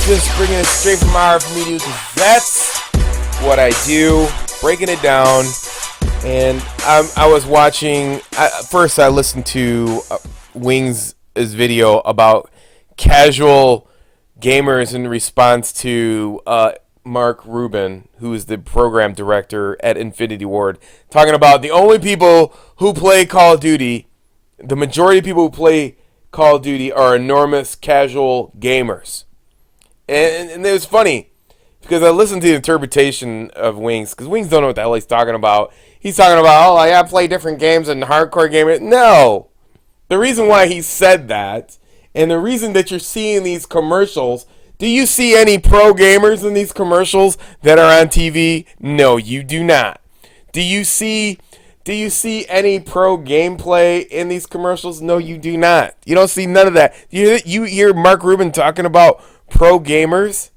just bringing it straight from my heart for me to do, because that's what I do, breaking it down. And I was watching, first I listened to Wings' video about casual gamers in response to Mark Rubin, who is the program director at Infinity Ward, talking about the only people who play Call of Duty, the majority of people who play Call of Duty are enormous casual gamers. And it was funny, because I listened to the interpretation of Wings, because Wings don't know what the hell he's talking about. He's talking about, I play different games and hardcore gamers. No! The reason why he said that, and the reason that you're seeing these commercials, do you see any pro gamers in these commercials that are on TV? No, you do not. Do you see any pro gameplay in these commercials? No, you do not. You don't see none of that. You hear Mark Rubin talking about pro gamers?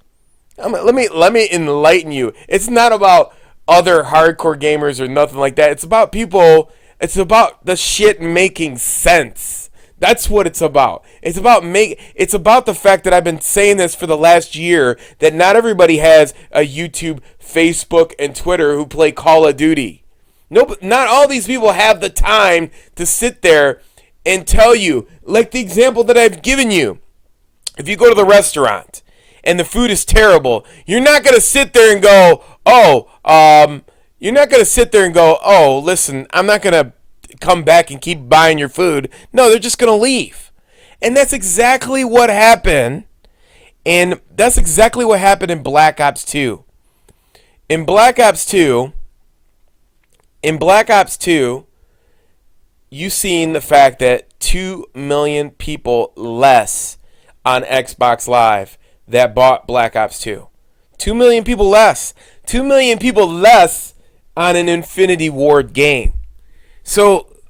Let me enlighten you. It's not about other hardcore gamers or nothing like that. It's about people. It's about the shit making sense. That's what it's about. It's about the fact that I've been saying this for the last year, that not everybody has a YouTube, Facebook, and Twitter who play Call of Duty. No, not all these people have the time to sit there and tell you, like the example that I've given you. If you go to the restaurant and the food is terrible, you're not going to sit there and go, listen, I'm not going to come back and keep buying your food. No, they're just going to leave. And that's exactly what happened. And that's exactly what happened in Black Ops 2. In Black Ops 2, you seen the fact that 2 million people less on Xbox Live that bought Black Ops 2. 2 million people less. 2 million people less on an Infinity Ward game. So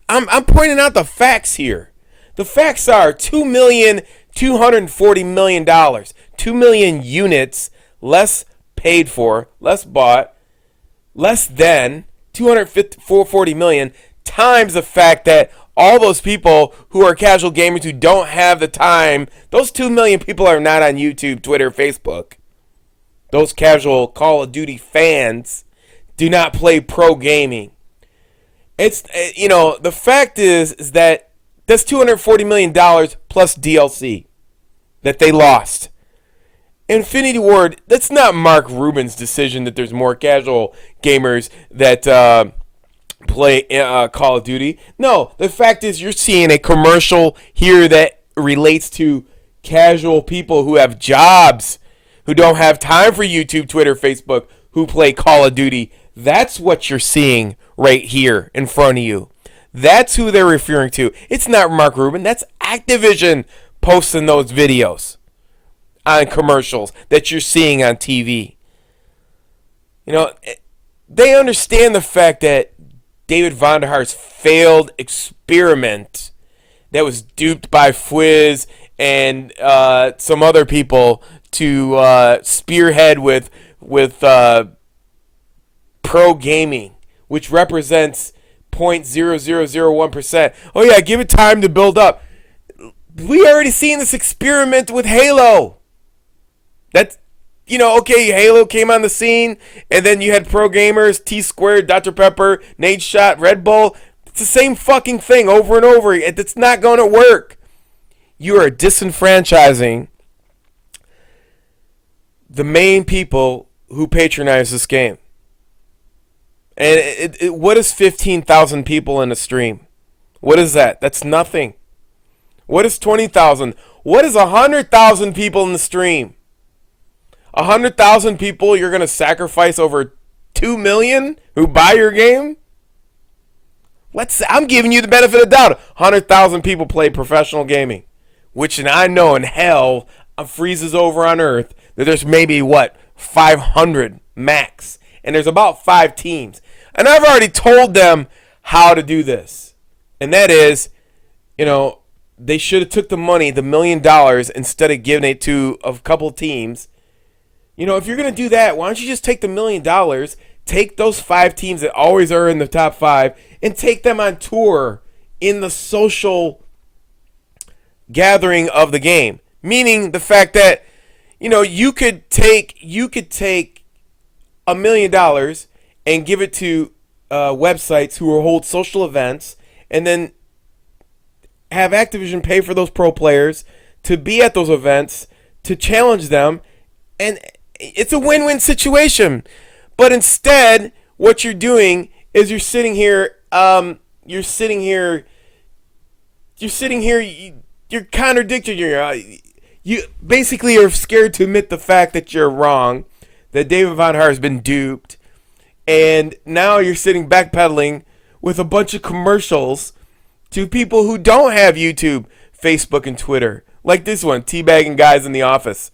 I'm pointing out the facts here. The facts are $2,240,000,000. 2 million units less paid for, less bought, less than 240 million, times the fact that all those people who are casual gamers who don't have the time, those 2 million people are not on YouTube, Twitter, Facebook. Those casual Call of Duty fans do not play pro gaming. It's, the fact is that that's $240 million plus DLC that they lost. Infinity Ward, that's not Mark Rubin's decision that there's more casual gamers that play Call of Duty. No, the fact is you're seeing a commercial here that relates to casual people who have jobs, who don't have time for YouTube, Twitter, Facebook, who play Call of Duty. That's what you're seeing right here in front of you. That's who they're referring to. It's not Mark Rubin. That's Activision posting those videos on commercials that you're seeing on TV. They understand the fact that David Vonderhaar's failed experiment that was duped by Fwiz and some other people to spearhead with pro gaming, which represents 0.0001%. Oh yeah, give it time to build up. We already seen this experiment with Halo. That's, Halo came on the scene, and then you had pro gamers, T-Squared, Dr. Pepper, Nate Shot, Red Bull. It's the same fucking thing over and over. It's not going to work. You are disenfranchising the main people who patronize this game. And what is 15,000 people in a stream? What is that? That's nothing. What is 20,000? What is 100,000 people in the stream? 100,000 people you're going to sacrifice over 2 million who buy your game? I'm giving you the benefit of the doubt. 100,000 people play professional gaming, which I know in hell freezes over on Earth that there's maybe 500 max, and there's about 5 teams. And I've already told them how to do this, and that is, they should have took the money, the $1 million, instead of giving it to a couple teams. If you're going to do that, why don't you just take the $1 million, take those 5 teams that always are in the top 5, and take them on tour in the social gathering of the game. Meaning the fact that, you could take $1 million and give it to websites who hold social events, and then have Activision pay for those pro players to be at those events, to challenge them, and it's a win-win situation. But instead, what you're doing is you're sitting here, you're contradicting. You basically are scared to admit the fact that you're wrong, that David Von Haar has been duped, and now you're sitting backpedaling with a bunch of commercials to people who don't have YouTube, Facebook, and Twitter, like this one, teabagging guys in the office.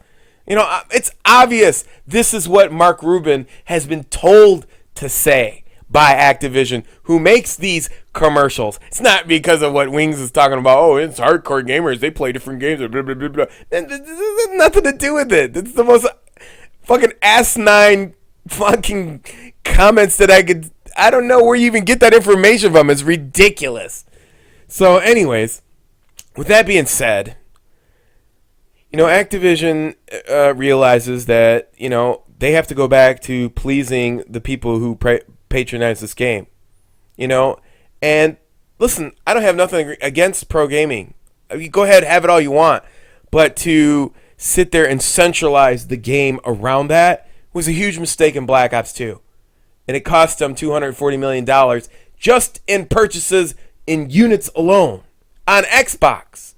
It's obvious this is what Mark Rubin has been told to say by Activision, who makes these commercials. It's not because of what Wings is talking about. Oh, it's hardcore gamers. They play different games. Blah, blah, blah, blah. And this has nothing to do with it. It's the most fucking asinine fucking comments that I don't know where you even get that information from. It's ridiculous. So anyways, with that being said, Activision realizes that, they have to go back to pleasing the people who patronize this game. And listen, I don't have nothing against pro gaming. You go ahead, have it all you want. But to sit there and centralize the game around that was a huge mistake in Black Ops 2. And it cost them $240 million just in purchases in units alone on Xbox.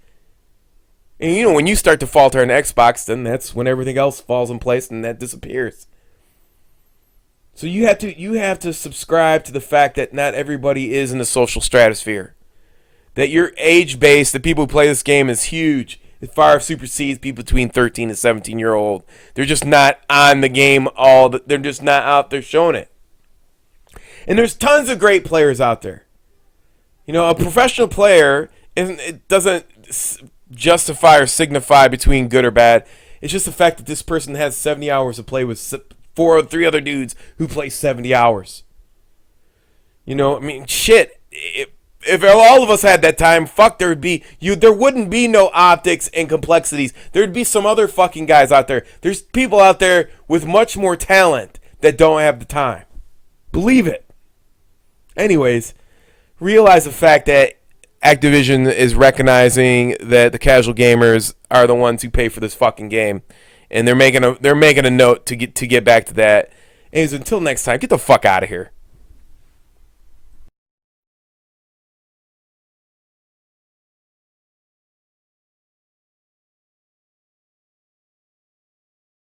And when you start to falter on Xbox, then that's when everything else falls in place and that disappears. So you have to subscribe to the fact that not everybody is in the social stratosphere. That your age base, the people who play this game, is huge. It far supersedes people between 13 and 17-year-old. They're just not on the game they're just not out there showing it. And there's tons of great players out there. A professional player, it doesn't justify or signify between good or bad. It's just the fact that this person has 70 hours to play with 3 other dudes who play 70 hours. Shit. If all of us had that time, fuck, there wouldn't be no optics and complexities. There'd be some other fucking guys out there. There's people out there with much more talent that don't have the time. Believe it. Anyways, realize the fact that Activision is recognizing that the casual gamers are the ones who pay for this fucking game, and they're making a note to get back to that. Anyways, until next time, get the fuck out of here.